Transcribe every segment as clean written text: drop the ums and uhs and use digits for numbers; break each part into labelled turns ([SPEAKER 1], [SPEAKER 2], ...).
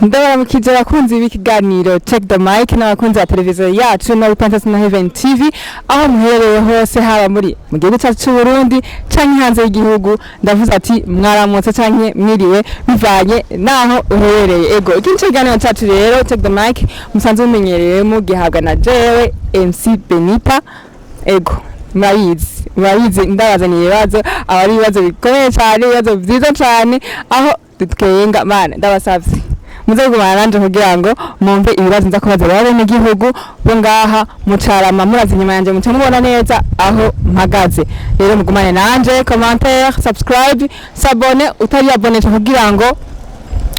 [SPEAKER 1] Ndabaramukije abakunzi b'ikiganiro Check the Mic n'abakunzi ba televiziyo yacu na Benitha na Heaven TV aho muherereye hose haba muri mu gihugu cyacu cy'u Burundi canke hanze y'igihugu ndavuze ati mwaramutse canke mwiriwe bivanye naho uherereye ego iki kiganiro cyacu rero Check the Mic musanzwe mumenyereye mu gihabwa na jewe MC Benitha ego murayizi ndabazaniye ibibazo abari ibibazo bikomeye cyane ibibazo byiza cyane aho dutwenga mana ndabasavye muze gumana nanje kugira ngo mumve ibibazo nza kubaza baba mu gihugu bo ngaha mu Carama murazi nyuma yanje muce mubona neza aho mpagaze rero mugumane nanje commentaire subscribe s'abonner utari abonné kugira ngo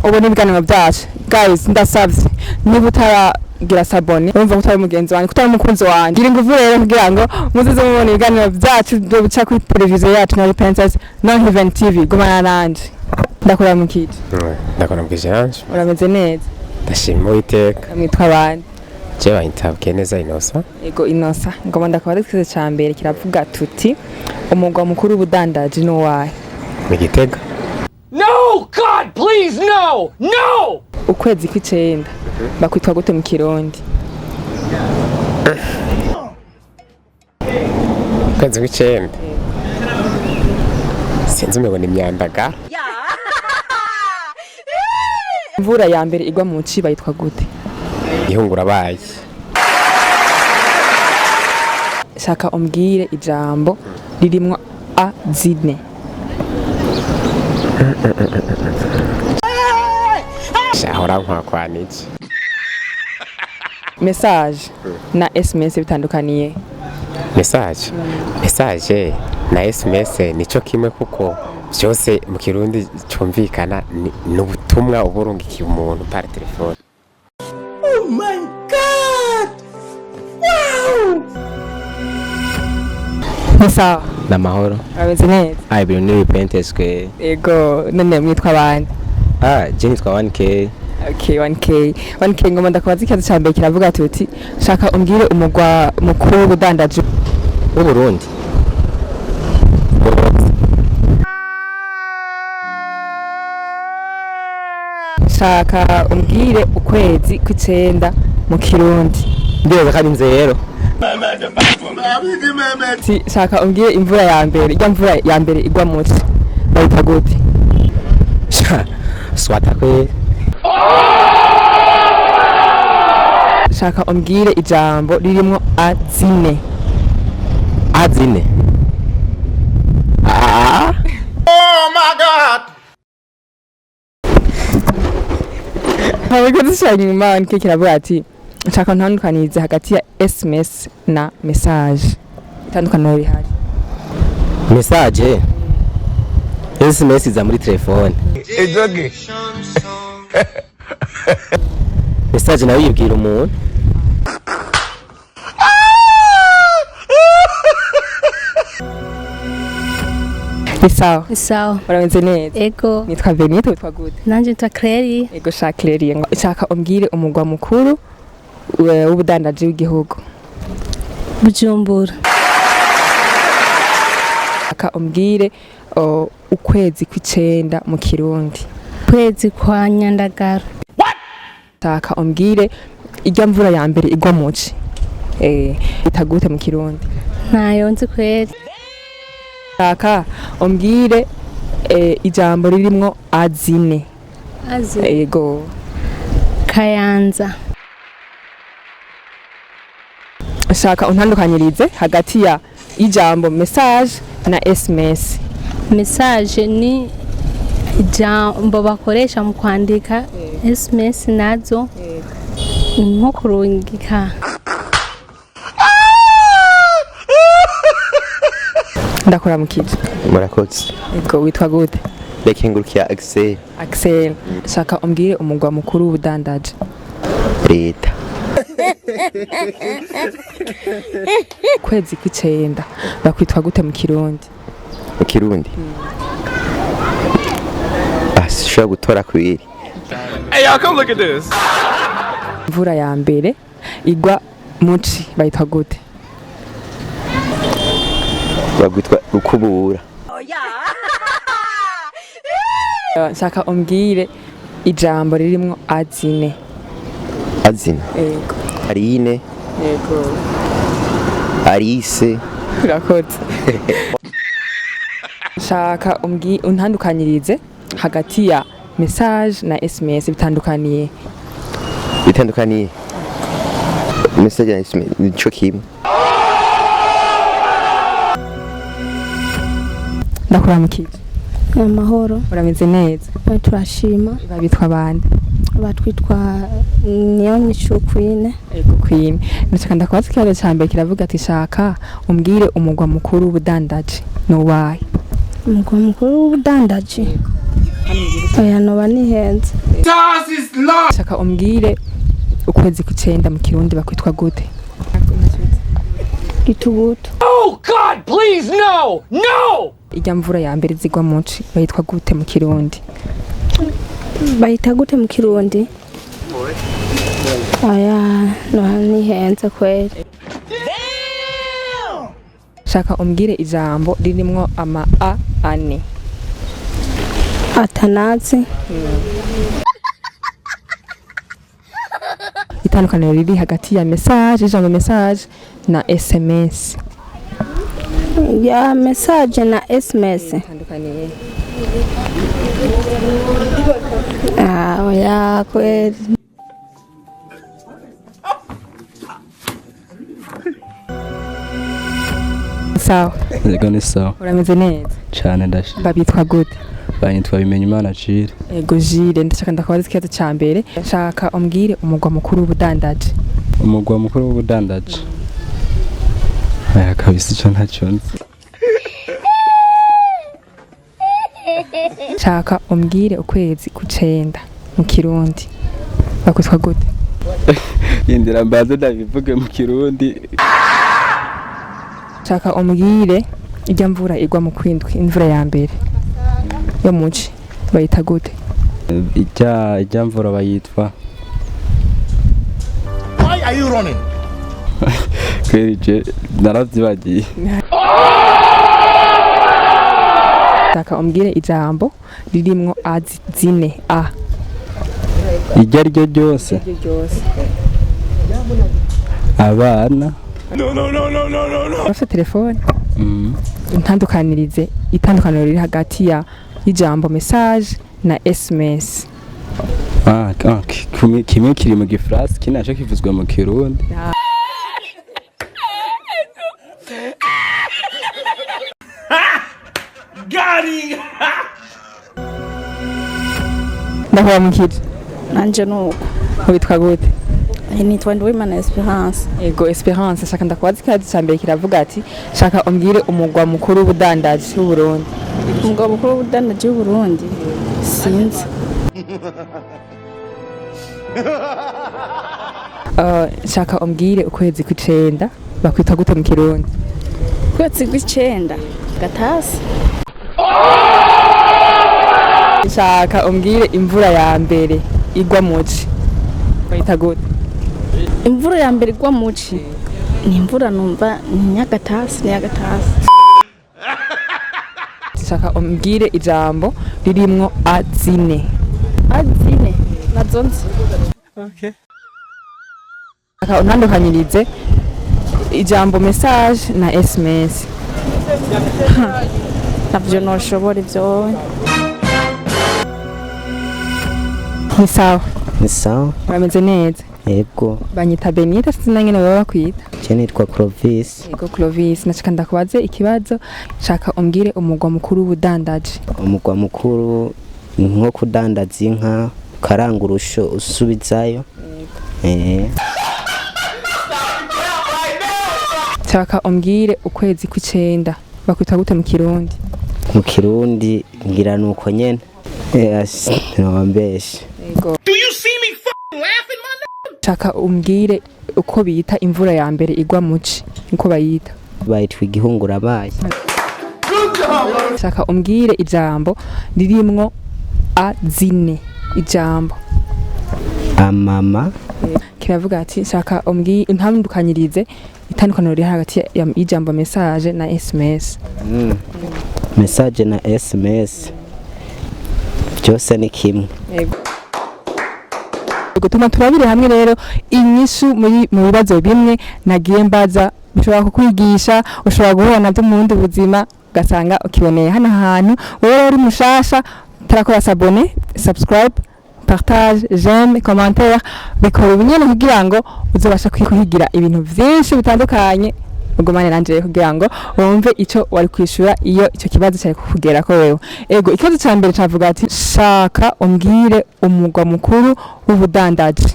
[SPEAKER 1] ubone ibiganiro byacu guys ndasavye niba utaragira s'abonner urumva utari mugenzi wanjye kutari umukunzi wanjye gira ingufu rero kugira ngo muzize mubone ibiganiro byacu byo buca kuri televiziyo yacu na Benitha na Heaven TV gumana nanje ndakora mukije
[SPEAKER 2] ndakora mukije yanje
[SPEAKER 1] urameze neza
[SPEAKER 2] ndashima Uwiteka
[SPEAKER 1] mwitwa bande
[SPEAKER 2] je bayintabwe neza Inosa
[SPEAKER 1] ego Inosa ngoma ndakaba ari cya mbere kiravuga tuti umugwa mukuru w'ubudandaji no wahe
[SPEAKER 2] mu Gitega.
[SPEAKER 3] No God please no
[SPEAKER 1] ukwezi kw'icenda bakwitwa gute mu Kirundi
[SPEAKER 2] ukwezi kw'icenda sinzi umubona imyandaga
[SPEAKER 1] imvura ya mbere igwa mu ci bayitwa gute
[SPEAKER 2] ihungura bayi
[SPEAKER 1] shaka umbwire ijambo ririmwo a zine
[SPEAKER 2] shahora nkwakwanice
[SPEAKER 1] message na SMS bitandukaniye
[SPEAKER 2] message na SMS nico kimwe kuko byose mu Kirundi cyumvikana n'ubutumwa uburungikiye umuntu par telefone.
[SPEAKER 3] Oh my God wow
[SPEAKER 1] Mesa
[SPEAKER 2] na mahoro
[SPEAKER 1] abeze neza
[SPEAKER 2] ai biro ni repentesque
[SPEAKER 1] ego none mwitwa bande
[SPEAKER 2] je nitwa 1K.
[SPEAKER 1] Okay 1K ngoma ndakwaza ikibazo cya mbere kiravuga tuti shaka umbwire umugwa mukuru w'ubudandaji
[SPEAKER 2] mu Burundi.
[SPEAKER 1] shaka umbwire ukwezi kw'icenda mu Kirundi
[SPEAKER 2] Ndibaza kandi nzero
[SPEAKER 1] shaka umbwire imvura ya mbere igwa mu ci bayita gute
[SPEAKER 2] swata kwe
[SPEAKER 1] shaka umbwire ijambo ririmwo azine
[SPEAKER 3] oh my God
[SPEAKER 1] Habiko dushanye nyuma nke kiravuga ati nshaka ntandukanize hagati ya SMS na message itandukaniro rihari
[SPEAKER 2] message SMS za muri telefone
[SPEAKER 3] Ejoge
[SPEAKER 2] message nayo yibwira umuntu
[SPEAKER 1] Isawa urameze neza
[SPEAKER 4] Ego
[SPEAKER 1] nitwa Benitha witwa gute
[SPEAKER 4] nanje nitwa Claire
[SPEAKER 1] ego Claire ngo nshaka umbwire umugwa mukuru w'ubudandaji w'igihugu
[SPEAKER 4] Bujumbura
[SPEAKER 1] shaka umbwire ukwezi kw'icenda mu Kirundi
[SPEAKER 4] kwezi kwa Nyandagara
[SPEAKER 1] shaka umbwire ijya mvura ya mbere igwa mu ci itagute mu Kirundi
[SPEAKER 4] ntayo nzi kweri
[SPEAKER 1] shaka umbwire ijambo ririmwo azine ego
[SPEAKER 4] Kayanza
[SPEAKER 1] shaka untandukanyirize hagati ya ijambo message na SMS
[SPEAKER 4] message ni ijambo bakoresha mu kwandika SMS nazo nko kurungika
[SPEAKER 1] ndakora mukije
[SPEAKER 2] murakoze
[SPEAKER 1] ego witwa gute
[SPEAKER 2] Rekengurukiya Axel
[SPEAKER 1] shaka umbwire umugwa mukuru w'ubudandaji
[SPEAKER 2] Leta
[SPEAKER 1] kwezi kw'icenda bakwitwa gute mu Kirundi
[SPEAKER 2] ashobora gutora kwiri.
[SPEAKER 3] Hey y'all come look at this
[SPEAKER 1] imvura ya mbere igwa mu ci bayitwa gute
[SPEAKER 2] bagwitwa ukubura
[SPEAKER 1] shaka umbwire ijambo ririmwo azine.
[SPEAKER 5] Azina.
[SPEAKER 1] Yego.
[SPEAKER 5] Arine.
[SPEAKER 1] Yego.
[SPEAKER 5] Arise.
[SPEAKER 1] Urakoze. Shaka untandukanyirize hagati ya message na SMS bitandukaniye.
[SPEAKER 5] Bitandukaniye. Message na SMS nico kimwe.
[SPEAKER 1] Ndakuramukije.
[SPEAKER 4] amahoro
[SPEAKER 1] Urameze neza?
[SPEAKER 4] turashima.
[SPEAKER 1] Babitwa bande?
[SPEAKER 4] Batwitwa niyo micukwine.
[SPEAKER 1] Yego Queen. Ndashaka ndakubaza ikibazo ca mbere kiravuga ati shaka umbwire umugwa mukuru w'ubudandaji nuwahe?
[SPEAKER 4] Umugwa mukuru w'ubudandaji oya noba nihenze.
[SPEAKER 1] Shaka umbwire ukwezi kw'icenda mu Kirundi bakwitwa gute?
[SPEAKER 4] Gitugutu.
[SPEAKER 3] Oh God, please, no! No!
[SPEAKER 1] Ijya mvura ya mbere zigwa munsi bayitwa gute mu Kirundi?
[SPEAKER 4] Bayita gute mu Kirundi? Oya noba nihenze kweri.
[SPEAKER 1] Shaka umbwire ijambo ririmwo ama a ane.
[SPEAKER 4] Atanazi.
[SPEAKER 1] Itandukaniro riri hagati ya message, ijambo message na SMS.
[SPEAKER 4] Ya message na SMS.
[SPEAKER 1] Itandukaniye.
[SPEAKER 4] Oya kweri.
[SPEAKER 1] Sawa.
[SPEAKER 6] Yego ni sawa.
[SPEAKER 1] Urameze neza?
[SPEAKER 6] Cyane ndashi.
[SPEAKER 1] Babitwa gute?
[SPEAKER 6] Banyitwa Bimenyimana Jire.
[SPEAKER 1] Yego Jire, ndashaka ndakubaza ikibazo ca mbere. Shaka umbwire umugwa mukuru w'ubudandaji.
[SPEAKER 6] Umugwa mukuru w'ubudandaji. Aya kabisa ico ntacyo nzi.
[SPEAKER 1] Shaka umbwire ukwezi kw'icenda mu Kirundi bakwitwa gute?
[SPEAKER 6] Yindira mbaze ndabivuge mu Kirundi.
[SPEAKER 1] Shaka umbwire ijya mvura igwa mu kwindwi, imvura ya mbere yo muci bayita gute?
[SPEAKER 6] Ijya mvura bayitwa.
[SPEAKER 3] Why are you running?
[SPEAKER 6] Kwerije naravyibagiye.
[SPEAKER 1] Shaka umbwire ijambo ririmwo azine a.
[SPEAKER 6] Ijya aryo ryose. Abana.
[SPEAKER 1] Bafite telefone. Intandukanirize itandukaniro riri hagati ya ijambo message na SMS.
[SPEAKER 6] Kimwe kiri mu gifrasi kinaco kivuzwe mu Kirundi.
[SPEAKER 3] Gary!
[SPEAKER 1] Ndakuramukije.
[SPEAKER 7] Nanje nuko.
[SPEAKER 1] Witwa gute?
[SPEAKER 7] Nitwa Nduwimana Esperance.
[SPEAKER 1] Ego Esperance. Shaka ndakubaza ikibazo ca mbere kiravuga ati shaka umbwire umugwa mukuru w'ubudandaji w'u Burundi.
[SPEAKER 7] Umugwa mukuru w'ubudandaji w'u Burundi sinzi.
[SPEAKER 1] Shaka umbwire ukwezi kw'icenda bakwita gute mu Kirundi?
[SPEAKER 7] Ukwezi kw'icenda gatasi.
[SPEAKER 1] Shaka umbwire imvura ya mbere igwa muci bayita gute?
[SPEAKER 7] Imvura ya mbere igwa muci ni imvura numva ni Nyagatasi.
[SPEAKER 1] Shaka umbwire ijambo ririmwo azine.
[SPEAKER 7] Azine nazo nzi.
[SPEAKER 3] Okay.
[SPEAKER 1] Shaka untandukanyirize ijambo message na SMS.
[SPEAKER 7] Navyo noshobora ivyo.
[SPEAKER 1] Ni sawa.
[SPEAKER 5] Ni sawa.
[SPEAKER 1] Urameze neza?
[SPEAKER 5] Yego.
[SPEAKER 1] Banyita Benitha sinzi nyene baba bakwita.
[SPEAKER 5] Je nitwa Clovis.
[SPEAKER 1] Yego Clovis. Nashaka ndakubaze ikibazo. Shaka umbwire umugwa mukuru w'ubudandaji.
[SPEAKER 5] Umugwa mukuru nko kudandaza inka, karangurusho usubizayo.
[SPEAKER 1] Shaka umbwire ukwezi kw'icenda bakwita gute mu Kirundi?
[SPEAKER 5] Mu Kirundi ngira nuko nyene. Nobambeshe.
[SPEAKER 1] Yego.
[SPEAKER 3] Do you see me fucking laughing, my nigga?
[SPEAKER 1] Shaka umbwire uko bita imvura ya mbere igwa muci uko bayita?
[SPEAKER 5] Bayitwa igihungura bayi.
[SPEAKER 1] Shaka umbwire ijambo ririmwo azine ijambo.
[SPEAKER 5] Amama.
[SPEAKER 1] Kiravuga ati shaka umbwire untandukanyirize itandukaniro riri hagati y'ijambo message na SMS.
[SPEAKER 5] Message na SMS byose ni kimwe.
[SPEAKER 1] Yego. ego tuma turabire hamwe rero inyishu mu bibazo bimwe nagiye mbaza bishobora kukwigisha ushobora guhura nabyo mu bundi buzima ugasanga ukiboneye hano hantu wowe uri mushasha tarakora sabone subscribe partage j'aime commentaire bikora ubunyene kugira ngo uzobasha kwikuhigira ibintu byinshi bitandukanye ugumane nanje kugira ngo wumve ico wari kwishura iyo ico kibazo cyari kukugera ko wewe ego ikibazo cya mbere cavuga ati shaka umbwire umugwa mukuru w'ubudandaji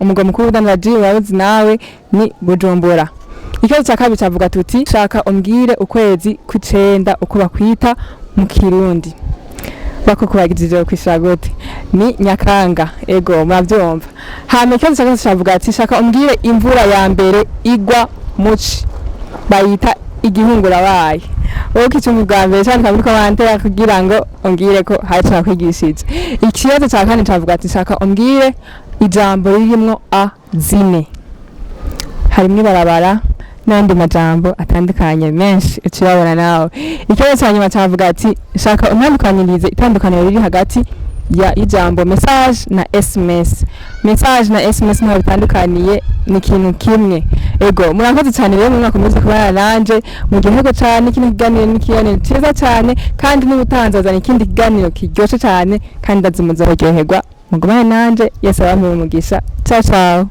[SPEAKER 1] umugwa mukuru w'ubudandaji wabuzi nawe ni Bujumbura. Ikibazo cya kabiri cavuga tuti shaka umbwire ukwezi kw'icenda uko bakwita mu Kirundi bako kubagirije kwishura gute ni Nyakanga ego muravyumva. Hama ikibazo cya gatatu cavuga ati shaka umbwire imvura ya mbere igwa muci bayita igihungurabaye wowe kicumva bwa mbere cyane muri commentaire kugira ngo umbwire ko hari cyakwigishije. Ikibazo cya kane cavuga ati shaka umbwire ijambo ririmwo a zine harimo ibarabara n'andi majambo atandukanye menshi ukibabona nawe. Ikibazo cya nyuma cavuga ati shaka umwandukanyirize itandukaniro riri hagati ya ijambo message na SMS. Message na SMS ntabwo bitandukaniye ni ikintu kimwe. Ego murakoze cyane rero mwakomeza kubana nanje mu gihego cyane kino kiganiro cyiza cyane kandi n'ubutanzazana ikindi kiganiro kiryoshe cyane kandi ndazimuza baryoherwa mugumane nanje yese abamugisha ciao ciao.